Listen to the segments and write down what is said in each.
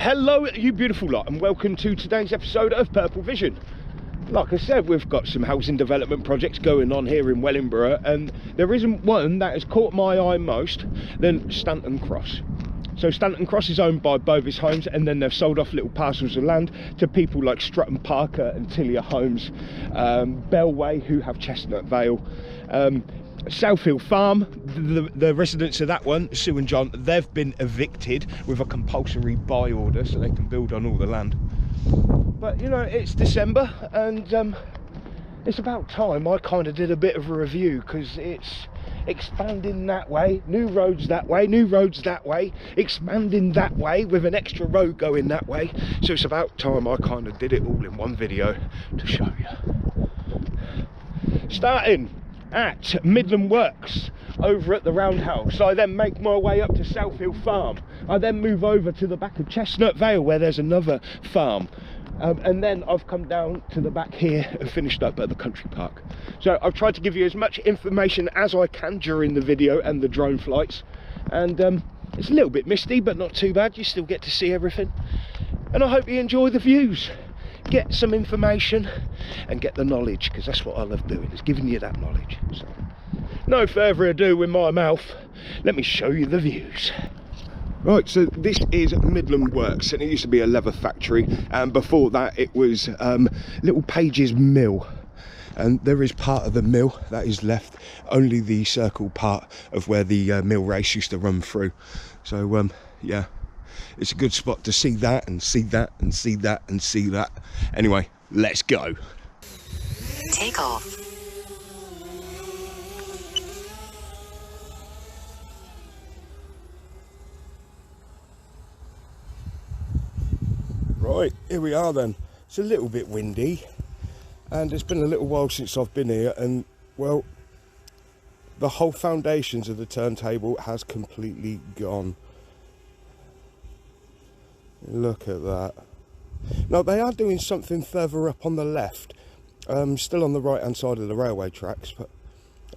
Hello you beautiful lot, and welcome to today's episode of PurpleVision. Like I said, we've got some housing development projects going on here in Wellingborough, and there isn't one that has caught my eye most than Stanton Cross. So Stanton Cross is owned by Bovis Homes, and then they've sold off little parcels of land to people like Stratton Parker and Tillia Homes, Bellway, who have Chestnut Vale, Southfield Farm. The residents of that one, Sue and John, they've been evicted with a compulsory buy order so they can build on all the land. But you know, it's December, and it's about time I kind of did a bit of a review, because it's expanding that way, new roads that way, new roads that way, expanding that way with an extra road going that way. So it's about time I kind of did it all in one video to show you. Starting at Midland Works over at the Roundhouse, I then make my way up to Southfield Farm. I then move over to the back of Chestnut Vale where there's another farm, and then I've come down to the back here and finished up at the country park. So I've tried to give you as much information as I can during the video and the drone flights, and it's a little bit misty but not too bad. You still get to see everything, and I hope you enjoy the views. Get some information and get the knowledge, because that's what I love doing, is giving you that knowledge. So no further ado with my mouth, let me show you the views. Right, so this is Midland Works, and it used to be a leather factory, and before that it was Little Page's Mill, and there is part of the mill that is left, only the circle part of where the mill race used to run through. So yeah, it's a good spot to see that and see that and see that and see that. Anyway, let's go. Take off. Right, here we are then. It's a little bit windy, and it's been a little while since I've been here, and well, the whole foundations of the turntable has completely gone. Look at that. Now they are doing something further up on the left, still on the right hand side of the railway tracks, but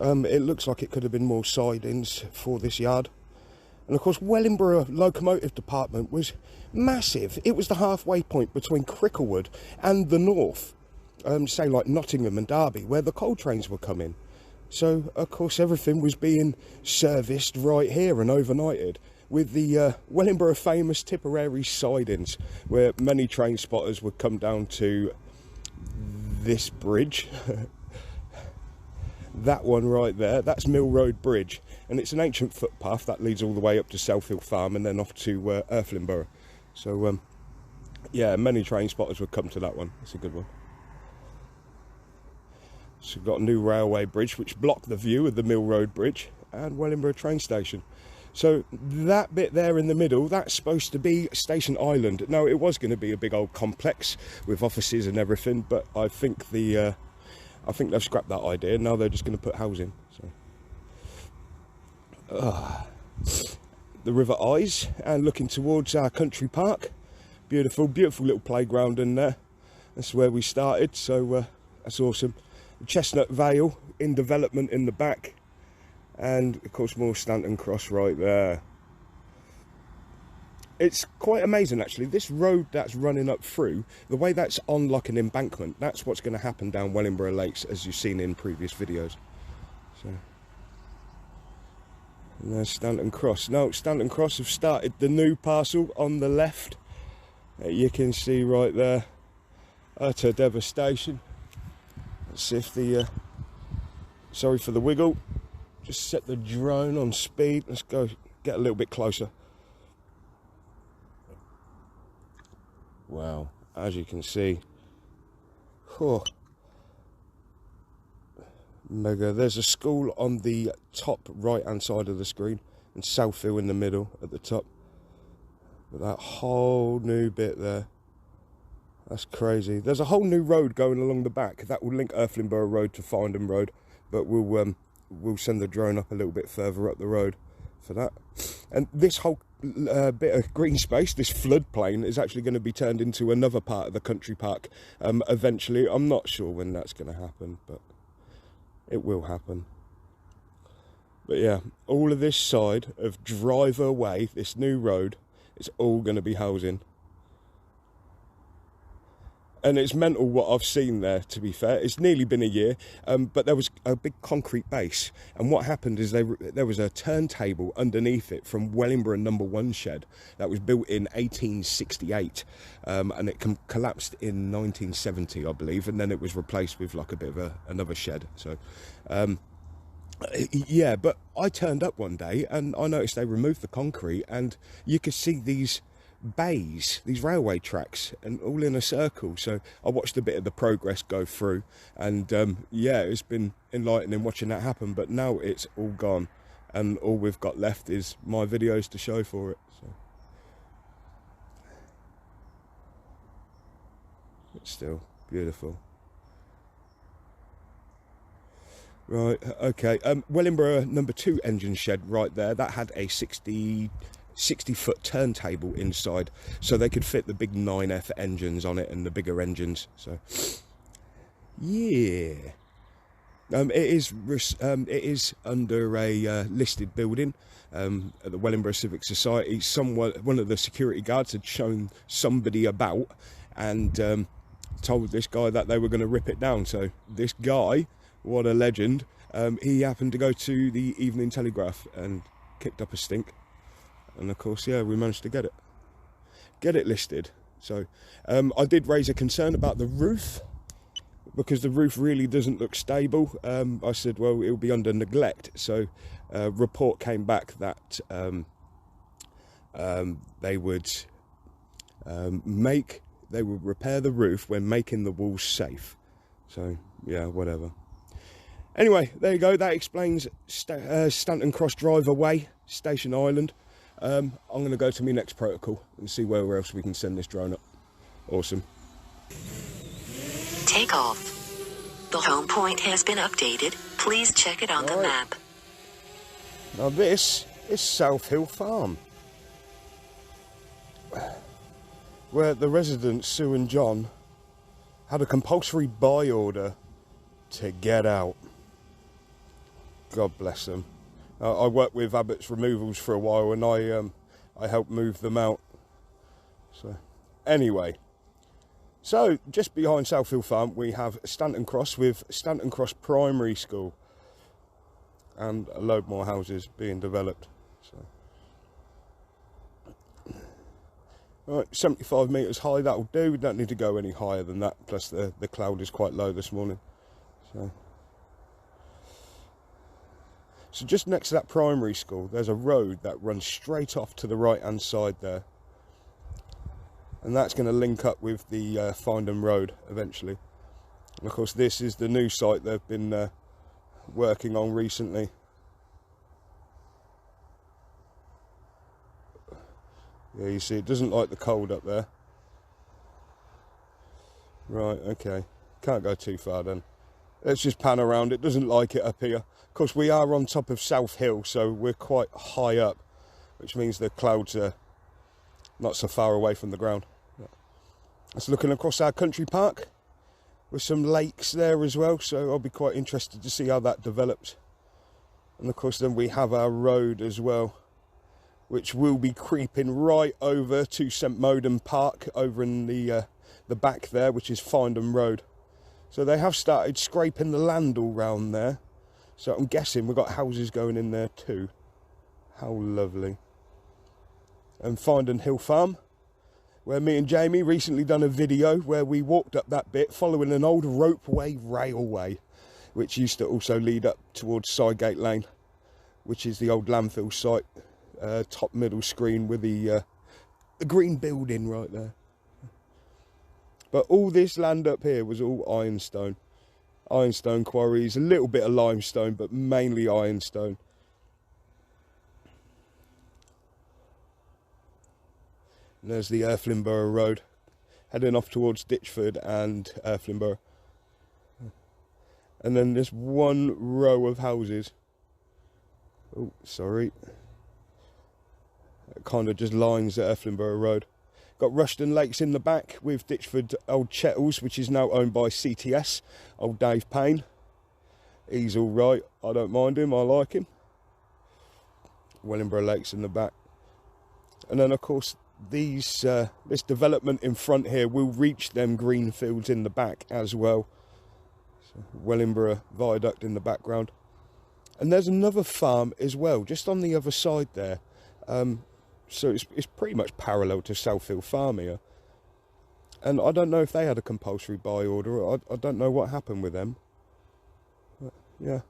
it looks like it could have been more sidings for this yard. And of course, Wellingborough Locomotive department was massive. It was the halfway point between Cricklewood and the north, say like Nottingham and Derby, where the coal trains were coming. So of course everything was being serviced right here and overnighted with the Wellingborough famous Tipperary sidings, where many train spotters would come down to this bridge. That one right there, that's Mill Road Bridge, and it's an ancient footpath that leads all the way up to Southfield Farm and then off to Wellingborough. So yeah, many train spotters would come to that one. It's a good one. So we've got a new railway bridge which blocked the view of the Mill Road Bridge and Wellingborough train station. So that bit there in the middle, that's supposed to be Station Island. Now it was going to be a big old complex with offices and everything, but I think they've scrapped that idea. Now they're just going to put housing. So the River Eyes, and looking towards our country park. Beautiful, beautiful little playground in there. That's where we started, so that's awesome. Chestnut Vale in development in the back. And of course more Stanton Cross right there. It's quite amazing actually, this road that's running up through, the way that's on like an embankment, that's what's going to happen down Wellingborough Lakes, as you've seen in previous videos. So, and there's Stanton Cross. Now Stanton Cross have started the new parcel on the left. You can see right there, utter devastation. Let's see if the, sorry for the wiggle. Just set the drone on speed. Let's go get a little bit closer. Wow, as you can see, oh, mega. There's a school on the top right hand side of the screen and Southfield in the middle at the top. But that whole new bit there, that's crazy. There's a whole new road going along the back that will link Wellingborough Road to Farndham Road, but we'll send the drone up a little bit further up the road for that. And this whole bit of green space, this floodplain, is actually going to be turned into another part of the country park eventually. I'm not sure when that's going to happen, but it will happen. But yeah, all of this side of Driver Way, this new road, it's all going to be housing. And it's mental what I've seen there, to be fair. It's nearly been a year, but there was a big concrete base. And what happened is there was a turntable underneath it from Wellingborough number 1 shed that was built in 1868. And it collapsed in 1970, I believe. And then it was replaced with like a bit of another shed. So, yeah, but I turned up one day and I noticed they removed the concrete and you could see these bays, these railway tracks, and all in a circle. So I watched a bit of the progress go through, and yeah, it's been enlightening watching that happen. But now it's all gone, and all we've got left is my videos to show for it. So it's still beautiful. Right, okay. Wellingborough number 2 engine shed right there, that had a 60-foot turntable inside, so they could fit the big 9F engines on it and the bigger engines. So yeah, it is under a listed building at the Wellingborough Civic Society. One of the security guards had shown somebody about and told this guy that they were going to rip it down. So this guy, what a legend, he happened to go to the Evening Telegraph and kicked up a stink. And of course, yeah, we managed to get it listed. So I did raise a concern about the roof, because the roof really doesn't look stable. I said, well, it'll be under neglect. So a report came back that they would repair the roof when making the walls safe. So yeah, whatever. Anyway, there you go. That explains Stanton Cross Drive away, Station Island. I'm going to go to my next protocol and see where else we can send this drone up. Awesome. Take off. The home point has been updated. Please check it on the map. Now this is South Hill Farm, where the residents, Sue and John, had a compulsory buy order to get out. God bless them. I worked with Abbott's Removals for a while, and I helped move them out. So anyway, so just behind South Hill Farm we have Stanton Cross with Stanton Cross Primary School, and a load more houses being developed. So right, 75 metres high, that'll do. We don't need to go any higher than that, plus the cloud is quite low this morning. So just next to that primary school, there's a road that runs straight off to the right-hand side there. And that's going to link up with the Findham Road eventually. And of course, this is the new site they've been working on recently. Yeah, you see, it doesn't like the cold up there. Right, okay. Can't go too far then. Let's just pan around. It doesn't like it up here. Of course, we are on top of South Hill, so we're quite high up, which means the clouds are not so far away from the ground. It's looking across our country park with some lakes there as well, so I'll be quite interested to see how that develops. And of course, then we have our road as well, which will be creeping right over to St Moden Park over in the back there, which is Findham Road. So they have started scraping the land all round there. So I'm guessing we've got houses going in there too. How lovely. And Findham Hill Farm, where me and Jamie recently done a video where we walked up that bit following an old ropeway railway, which used to also lead up towards Sidegate Lane, which is the old landfill site. Top middle screen with the green building right there. But all this land up here was all ironstone. Ironstone quarries, a little bit of limestone, but mainly ironstone. And there's the Wellingborough Road, heading off towards Ditchford and Wellingborough. And then this one row of houses. Oh, sorry. It kind of just lines the Wellingborough Road. Got Rushton Lakes in the back with Ditchford Old Chettles, which is now owned by CTS, old Dave Payne. He's all right. I don't mind him. I like him. Wellingborough Lakes in the back. And then, of course, these this development in front here will reach them green fields in the back as well. So Wellingborough Viaduct in the background. And there's another farm as well, just on the other side there. So it's pretty much parallel to Southfield Farm here. And I don't know if they had a compulsory buy order. I don't know what happened with them. But yeah,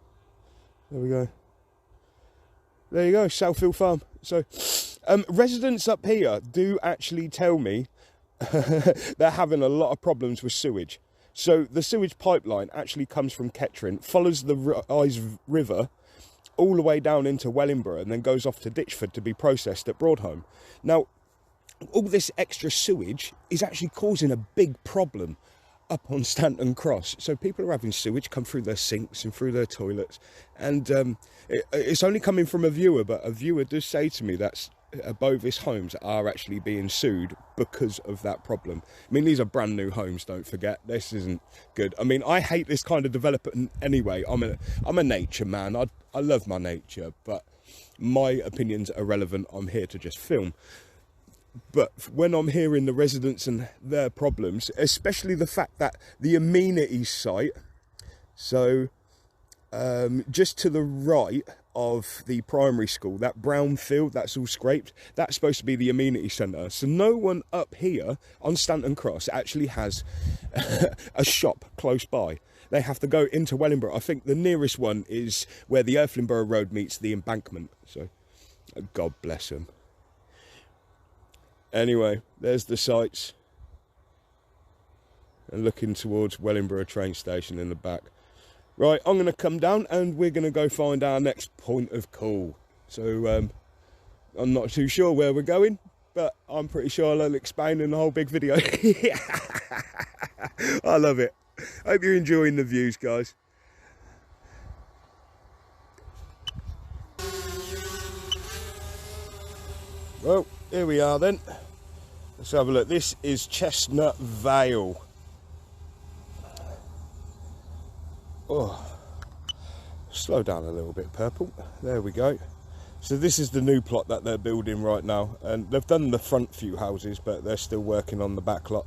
there we go. There you go, Southfield Farm. So residents up here do actually tell me they're having a lot of problems with sewage. So the sewage pipeline actually comes from Kettering, follows the Ise River all the way down into Wellingborough, and then goes off to Ditchford to be processed at Broadholme. Now, all this extra sewage is actually causing a big problem up on Stanton Cross. So people are having sewage come through their sinks and through their toilets, and it's only coming from a viewer, but a viewer does say to me that Bovis homes are actually being sued because of that problem. I mean, these are brand new homes, don't forget. This isn't good. I mean, I hate this kind of development anyway. I'm a nature man. I love my nature, but my opinions are irrelevant. I'm here to just film. But when I'm hearing the residents and their problems, especially the fact that the amenities site, so just to the right of the primary school, that brown field that's all scraped, that's supposed to be the amenity centre. So no one up here on Stanton Cross actually has a shop close by. They have to go into Wellingborough. I think the nearest one is where the Wellingborough Road meets the embankment. So God bless them. Anyway, there's the sights. And looking towards Wellingborough train station in the back. Right, I'm going to come down and we're going to go find our next point of call. So, I'm not too sure where we're going, but I'm pretty sure I'll explain in the whole big video. I love it. Hope you're enjoying the views, guys. Well, here we are then. Let's have a look. This is Chestnut Vale. Oh, slow down a little bit, Purple. There we go. So this is the new plot that they're building right now, and they've done the front few houses, but they're still working on the back lot.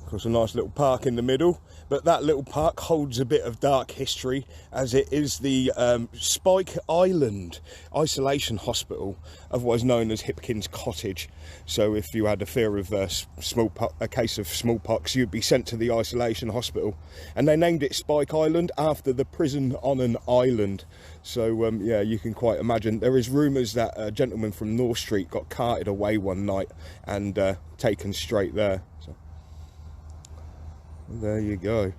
Of course, a nice little park in the middle, but that little park holds a bit of dark history, as it is the Spike Island Isolation Hospital, otherwise known as Hipkins Cottage. So if you had a fear of a case of smallpox, you'd be sent to the isolation hospital, and they named it Spike Island after the prison on an island. So yeah, you can quite imagine. There is rumours that a gentleman from North Street got carted away one night and taken straight there. So there you go.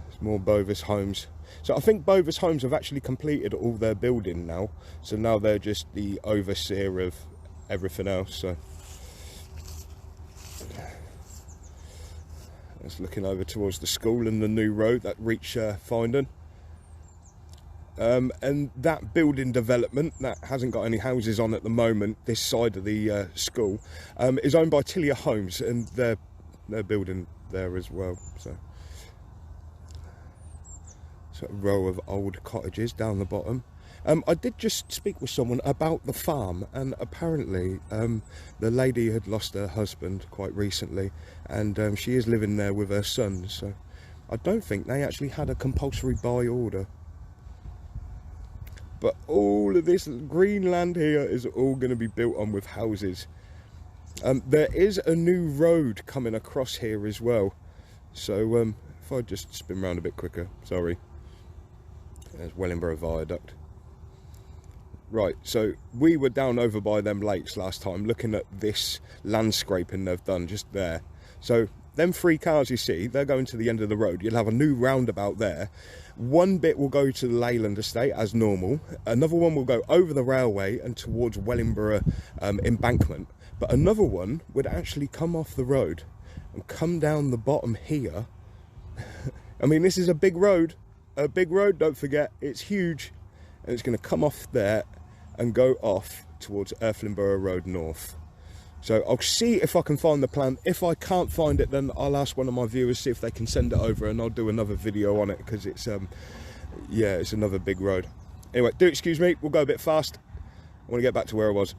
There's more Bovis homes. So I think Bovis homes have actually completed all their building now. So now they're just the overseer of everything else. So that's looking over towards the school and the new road that reach Findon. And that building development that hasn't got any houses on at the moment, this side of the school, is owned by Tillier Homes, and they're building there as well. So a row of old cottages down the bottom. I did just speak with someone about the farm, and apparently the lady had lost her husband quite recently, and she is living there with her son. So I don't think they actually had a compulsory buy order. But all of this green land here is all going to be built on with houses. There is a new road coming across here as well. So if I just spin round a bit quicker, sorry. There's Wellingborough Viaduct. Right, so we were down over by them lakes last time looking at this landscaping they've done just there. So them three cars you see, they're going to the end of the road. You'll have a new roundabout there. One bit will go to the Leyland estate as normal. Another one will go over the railway and towards Wellingborough embankment. But another one would actually come off the road and come down the bottom here. I mean, this is a big road, don't forget, it's huge. And it's going to come off there and go off towards Wellingborough Road North. So I'll see if I can find the plan. If I can't find it, then I'll ask one of my viewers, see if they can send it over, and I'll do another video on it, because it's yeah, it's another big road. Anyway, do excuse me, we'll go a bit fast. I want to get back to where I was.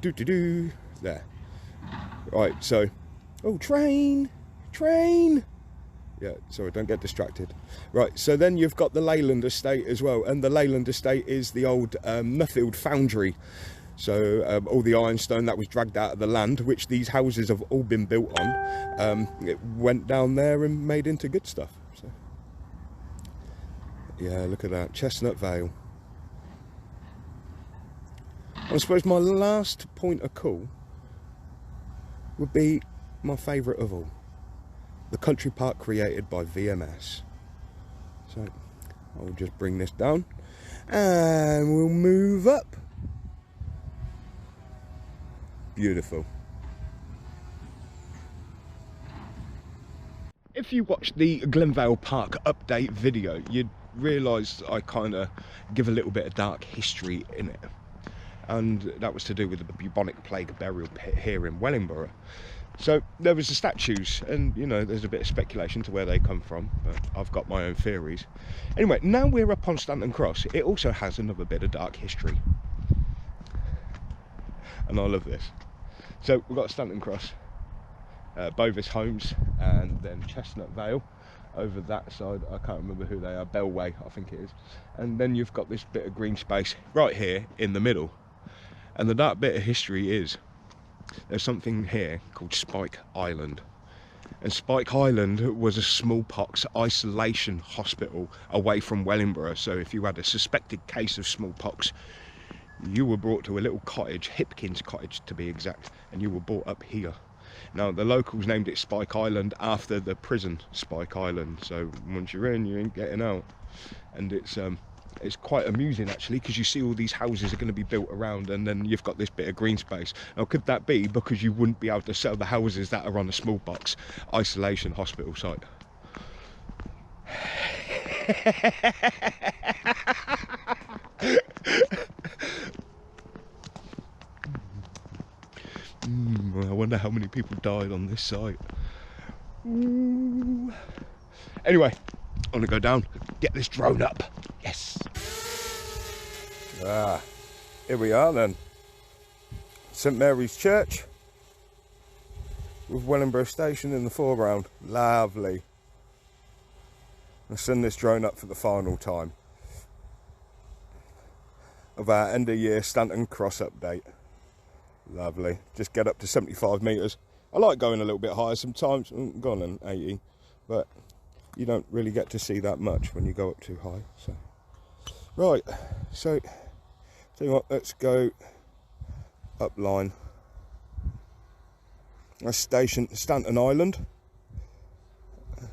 There. Right, so... Oh, train! Yeah, sorry, don't get distracted. Right, so then you've got the Leyland estate as well, and the Leyland estate is the old Nuffield foundry. So all the ironstone that was dragged out of the land, which these houses have all been built on, it went down there and made into good stuff. So, yeah, look at that, Chestnut Vale. I suppose my last point of call would be my favourite of all. The country park created by VMS. So I'll just bring this down and we'll move up. Beautiful. If you watched the Glenvale Park update video, you'd realise I kind of give a little bit of dark history in it. And that was to do with the bubonic plague burial pit here in Wellingborough. So there was the statues, and you know, there's a bit of speculation to where they come from, but I've got my own theories. Anyway, now we're up on Stanton Cross. It also has another bit of dark history, and I love this. So we've got Stanton Cross, Bovis Homes, and then Chestnut Vale over that side. I can't remember who they are. Bellway, I think it is. And then you've got this bit of green space right here in the middle. And the dark bit of history is there's something here called Spike Island. And Spike Island was a smallpox isolation hospital away from Wellingborough. So if you had a suspected case of smallpox, you were brought to a little cottage, Hipkins Cottage to be exact, and you were brought up here. Now the locals named it Spike Island after the prison Spike Island. So once you're in, you ain't getting out. And it's quite amusing actually, because you see all these houses are going to be built around, and then you've got this bit of green space. Now could that be because you wouldn't be able to sell the houses that are on the smallpox isolation hospital site? I wonder how many people died on this site. Ooh. Anyway, I'm gonna go down, get this drone up. Yes. Here we are then. St Mary's Church with Wellingborough Station in the foreground. Lovely. I'll send this drone up for the final time of our end of year Stanton Cross update. Lovely. Just get up to 75 metres. I like going a little bit higher sometimes. Gone on 80, but you don't really get to see that much when you go up too high. So right, so tell you what, let's go up line. That's station Stanton Island,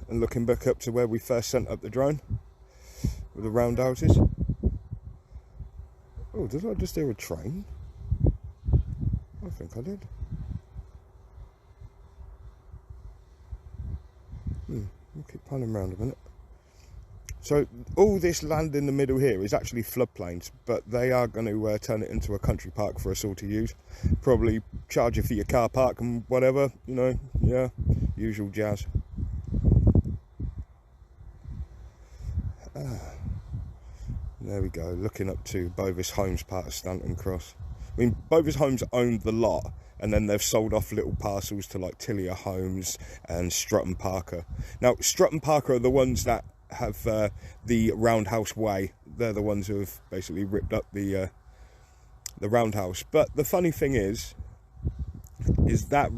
and looking back up to where we first sent up the drone with the roundhouses. Oh, did I just hear a train? I think I did. We'll keep panning around a minute. So all this land in the middle here is actually floodplains, but they are going to turn it into a country park for us all to use. Probably charge you for your car park and whatever, you know, yeah, usual jazz. There we go, looking up to Bovis Homes, part of Stanton Cross. I mean, Bovis Homes owned the lot, and then they've sold off little parcels to like Tillier Homes and Strutton Parker. Now, Strutton Parker are the ones that have the Roundhouse Way. They're the ones who have basically ripped up the Roundhouse. But the funny thing is that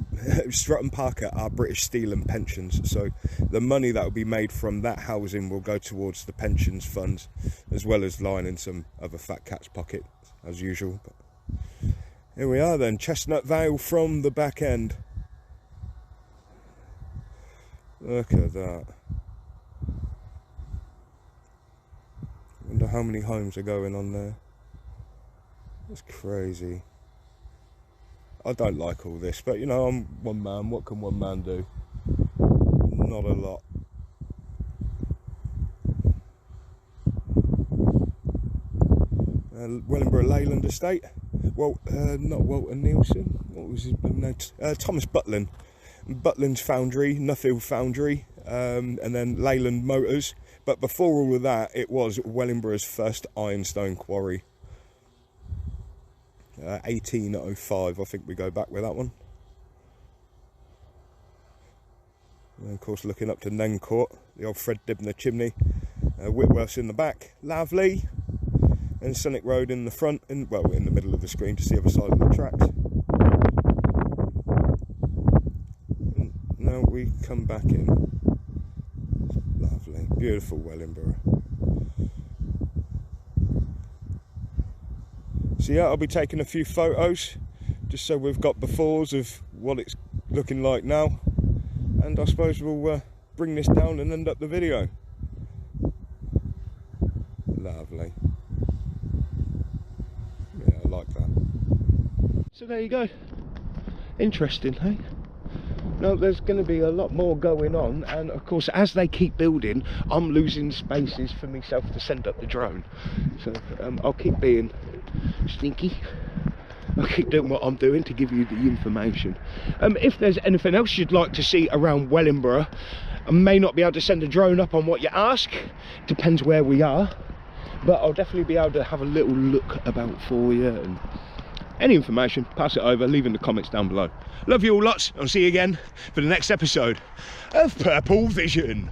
Strutton Parker are British Steel and pensions, so the money that will be made from that housing will go towards the pensions funds, as well as lining some other fat cat's pocket as usual. But here we are then, Chestnut Vale from the back end. Look at that. Wonder how many homes are going on there. That's crazy. I don't like all this, but you know, I'm one man. What can one man do? Not a lot. Wellingborough Leyland Estate. Well, not Walter Nielsen. What was his name? Thomas Butlin. Butlin's Foundry, Nuffield Foundry, and then Leyland Motors. But before all of that, it was Wellingborough's first ironstone quarry. 1805, I think we go back with that one. And of course looking up to Nencourt, the old Fred Dibner chimney, Whitworth's in the back, lovely, and Scenic Road in the front, well, in the middle of the screen to see the other side of the tracks. And now we come back in, lovely, beautiful Wellingborough. So yeah, I'll be taking a few photos, just so we've got befores of what it's looking like now. And I suppose we'll bring this down and end up the video. Lovely. Yeah, I like that. So there you go. Interesting, hey? Now there's going to be a lot more going on, and of course as they keep building I'm losing spaces for myself to send up the drone. So I'll keep being sneaky. I'll keep doing what I'm doing to give you the information. If there's anything else you'd like to see around Wellingborough, I may not be able to send a drone up on what you ask, depends where we are, but I'll definitely be able to have a little look about for you, and any information, pass it over, leave in the comments down below. Love you all lots, I'll see you again for the next episode of PurpleVision.